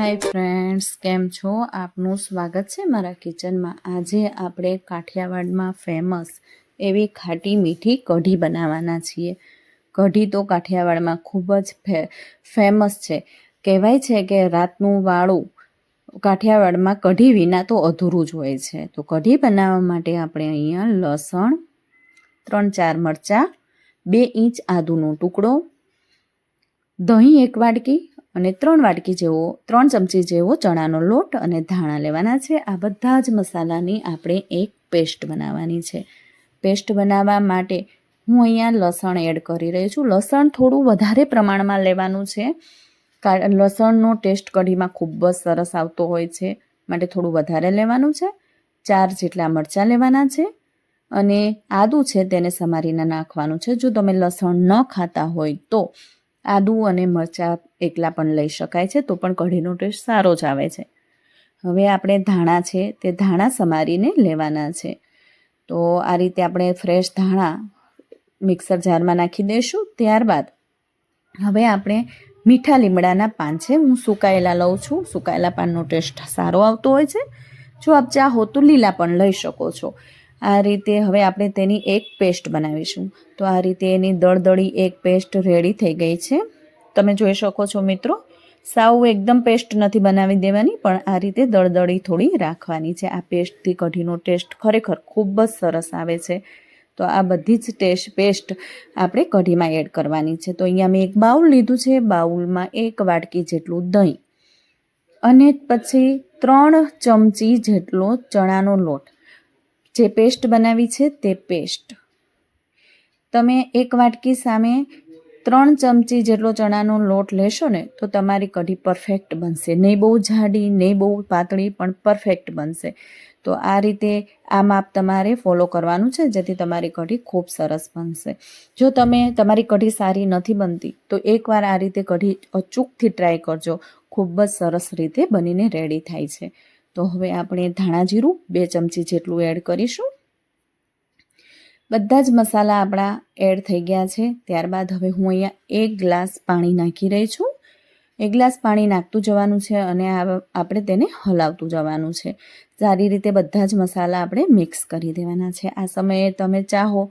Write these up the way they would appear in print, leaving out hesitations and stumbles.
Hi friends, केम छो? आपનું સ્વાગત છે મારા કિચનમાં। આજે આપણે કાઠિયાવાડમાં ફેમસ એવી ખાટી મીઠી કઢી બનાવવાના છીએ। કઢી તો કાઠિયાવાડમાં ખૂબ જ ફેમસ છે। કહેવાય છે કે રાતનું વાળું કાઠિયાવાડમાં કઢી વિના તો અધૂરું જ હોય છે। તો કઢી બનાવવા માટે આપણે અહીંયા લસણ, 3-4 મરચાં, 2 ઇંચ આદુનો ટુકડો, દહીં 1 વાટકી અને 3 ચમચી જેવો ચણાનો લોટ અને ધાણા લેવાના છે। આ બધા જ મસાલાની આપણે એક પેસ્ટ બનાવવાની છે। પેસ્ટ બનાવવા માટે હું અહીંયા લસણ એડ કરી રહી છું। લસણ થોડું વધારે પ્રમાણમાં લેવાનું છે, કારણ લસણનો ટેસ્ટ કઢીમાં ખૂબ જ સરસ આવતો હોય છે, માટે થોડું વધારે લેવાનું છે। 4 જેટલા મરચાં લેવાના છે અને આદું છે તેને સમારીને નાખવાનું છે। જો તમે લસણ ન ખાતા હોય તો આદુ અને મરચાં એકલા પણ લઈ શકાય છે, તો પણ કઢીનો ટેસ્ટ સારો જ આવે છે। હવે આપણે ધાણા છે તે ધાણા સમારીને લેવાના છે। તો આ રીતે આપણે ફ્રેશ ધાણા મિક્સર જારમાં નાખી દઈશું। ત્યારબાદ હવે આપણે મીઠા લીમડાના પાન છે, હું સુકાયેલા લઉં છું। સુકાયેલા પાનનો ટેસ્ટ સારો આવતો હોય છે। જો આપ ચાહો તો લીલા પણ લઈ શકો છો। આ રીતે હવે આપણે તેની એક પેસ્ટ બનાવીશું। તો આ રીતે એની દળદળી એક પેસ્ટ રેડી થઈ ગઈ છે। તમે જોઈ શકો છો મિત્રો, સાવ એકદમ પેસ્ટ નથી બનાવી દેવાની, પણ આ રીતે દળદળી થોડી રાખવાની છે। આ પેસ્ટથી કઢીનો ટેસ્ટ ખરેખર ખૂબ જ સરસ આવે છે। તો આ બધી જ પેસ્ટ આપણે કઢીમાં એડ કરવાની છે। તો અહીંયા મેં એક બાઉલ લીધું છે, બાઉલમાં 1 વાટકી જેટલું દહીં અને પછી 3 ચમચી જેટલો ચણાનો લોટ, જે પેસ્ટ બનાવી છે તે પેસ્ટ તમે 1 વાટકી સામે 3 ચમચી જેટલો ચણાનો લોટ લેશો ને તો તમારી કઢી પરફેક્ટ બનશે। નહીં બહુ જાડી, નહીં બહુ પાતળી, પણ પરફેક્ટ બનશે। તો આ રીતે આ માપ તમારે ફોલો કરવાનું છે, જેથી તમારી કઢી ખૂબ સરસ બનશે। જો તમારી કઢી સારી નથી બનતી તો એકવાર આ રીતે કઢી અચૂકથી ટ્રાય કરજો, ખૂબ જ સરસ રીતે બનીને રેડી થાય છે। તો હવે આપણે ધાણા જીરું 2 ચમચી જેટલું એડ કરીશું। બધા જ મસાલા આપણા એડ થઈ ગયા છે। ત્યારબાદ હવે હું અહીંયા 1 ગ્લાસ પાણી નાખી રહી છું। 1 ગ્લાસ પાણી નાખતું જવાનું છે અને આપણે તેને હલાવતું જવાનું છે। સારી રીતે બધા જ મસાલા આપણે મિક્સ કરી દેવાના છે। આ સમયે તમે ચાહો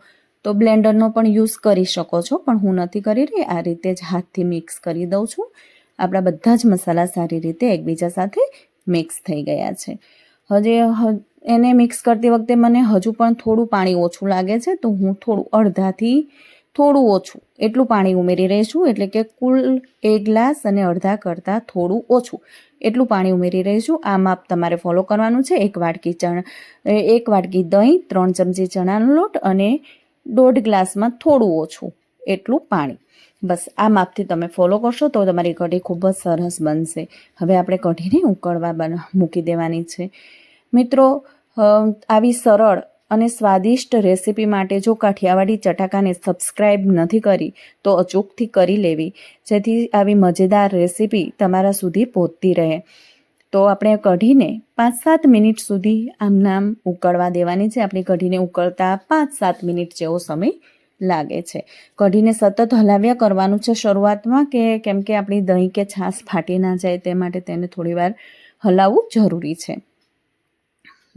તો બ્લેન્ડરનો પણ યુઝ કરી શકો છો, પણ હું નથી કરી રહી, આ રીતે જ હાથથી મિક્સ કરી દઉં છું। આપણા બધા જ મસાલા સારી રીતે એકબીજા સાથે મિક્સ થઈ ગયા છે। એને મિક્સ કરતી વખતે મને હજુ પણ થોડું પાણી ઓછું લાગે છે, તો હું થોડું અડધાથી થોડું ઓછું એટલું પાણી ઉમેરી રહી છું। એટલે કે કુલ 1 ગ્લાસ અને અડધા કરતાં થોડું ઓછું એટલું પાણી ઉમેરી રહી છું। આ માપ તમારે ફોલો કરવાનું છે। 1 વાટકી દહીં, 3 ચમચી ચણાનો લોટ અને 1.5 ગ્લાસમાં થોડું ઓછું એટલું પાણી, બસ આ માપથી તમે ફોલો કરશો તો તમારી કઢી ખૂબ જ સરસ બનશે। હવે આપણે કઢીને ઉકળવા મૂકી દેવાની છે। મિત્રો, આવી સરળ અને સ્વાદિષ્ટ રેસીપી માટે જો કાઠિયાવાડી ચટાકાને સબસ્ક્રાઈબ નથી કરી તો અચૂકથી કરી લેવી, જેથી આવી મજેદાર રેસીપી તમારા સુધી પહોંચતી રહે। તો આપણે કઢીને 5-7 મિનિટ સુધી આમનામ ઉકળવા દેવાની છે। આપણી કઢીને ઉકળતા 5-7 મિનિટ જેવો સમય લાગે છે। કઢીને સતત હલાવ્યા કરવાનું છે શરૂઆતમાં, કેમ કે આપણી દહીં કે છાશ ફાટી ના જાય, તે માટે તેને થોડીવાર હલાવવું જરૂરી છે।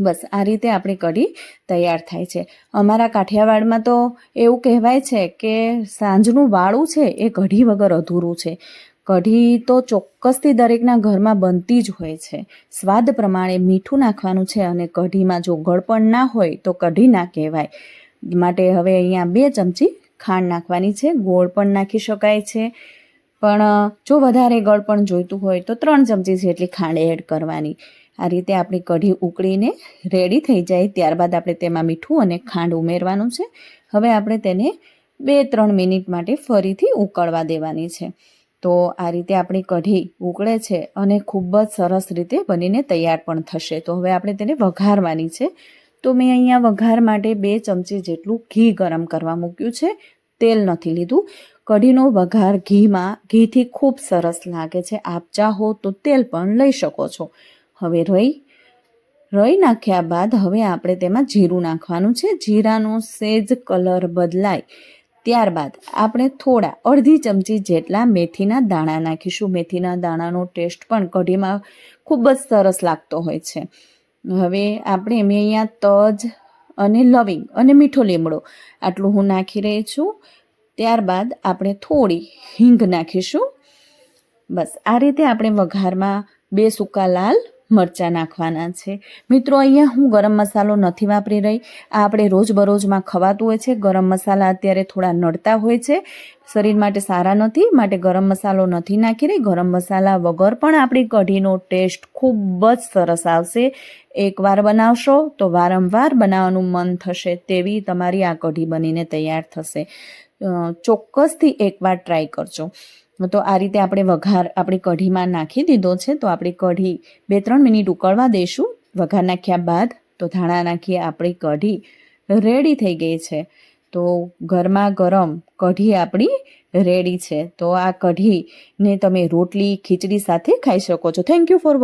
બસ આ રીતે આપણી કઢી તૈયાર થાય છે। અમારા કાઠિયાવાડમાં તો એવું કહેવાય છે કે સાંજનું વાળું છે એ કઢી વગર અધૂરું છે। કઢી તો ચોક્કસથી દરેકના ઘરમાં બનતી જ હોય છે। સ્વાદ પ્રમાણે મીઠું નાખવાનું છે અને કઢીમાં જો ગળપણ ના હોય તો કઢી ના કહેવાય, માટે હવે અહીંયા 2 ચમચી ખાંડ નાખવાની છે। ગોળ પણ નાખી શકાય છે, પણ જો વધારે ગળપણ જોઈતું હોય તો 3 ચમચી જેટલી ખાંડ એડ કરવાની। આ રીતે આપણી કઢી ઉકળીને રેડી થઈ જાય ત્યારબાદ આપણે તેમાં મીઠું અને ખાંડ ઉમેરવાનું છે। હવે આપણે તેને 2-3 મિનિટ માટે ફરીથી ઉકળવા દેવાની છે। તો આ રીતે આપણી કઢી ઉકળે છે અને ખૂબ જ સરસ રીતે બનીને તૈયાર પણ થશે। તો હવે આપણે તેને વઘારવાની છે। તો મેં અહીંયા વઘાર માટે 2 ચમચી જેટલું ઘી ગરમ કરવા મૂક્યું છે, તેલ નથી લીધું। કઢીનો વઘાર ઘીથી ખૂબ સરસ લાગે છે। આપ ચાહો તો તેલ પણ લઈ શકો છો। હવે રઈ નાખ્યા બાદ હવે આપણે તેમાં જીરું નાખવાનું છે। જીરાનો સેજ કલર બદલાય ત્યારબાદ આપણે થોડા અડધી ચમચી જેટલા મેથીના દાણા નાખીશું. મેથીના દાણાનો ટેસ્ટ પણ કઢીમાં ખૂબ જ સરસ લાગતો હોય છે. હવે મેં અહીંયા તજ અને લવિંગ અને મીઠો લીમડો આટલું હું નાખી રહી છું. ત્યારબાદ આપણે થોડી હિંગ નાખીશું. બસ આ રીતે આપણે વઘારમાં 2 સૂકા લાલ મરચાં નાખવાના છે. મિત્રો, અહીંયા હું ગરમ મસાલો નથી વાપરી રહી. આ આપણે રોજબરોજમાં ખવાતું હોય છે. ગરમ મસાલા અત્યારે થોડા નડતા હોય છે, શરીર માટે સારા નથી, માટે ગરમ મસાલો નથી નાખી રહી. ગરમ મસાલા વગર પણ આપણી કઢીનો ટેસ્ટ ખૂબ જ સરસ આવશે. એકવાર બનાવશો તો વારંવાર બનાવવાનું મન થશે તેવી તમારી આ કઢી બનીને તૈયાર થશે. ચોક્કસથી એકવાર ટ્રાય કરજો. તો આ રીતે આપણે વઘાર આપણી કઢીમાં નાખી દીધો છે. તો આપણી કઢી 2-3 મિનિટ ઉકળવા દઈશું. વઘાર નાખ્યા બાદ તો ધાણા નાખીએ આપણી કઢી રેડી થઈ ગઈ છે. તો ગરમા ગરમ કઢી આપણી રેડી છે. તો આ કઢીને તમે રોટલી ખીચડી સાથે ખાઈ શકો છો. Thank you for watching.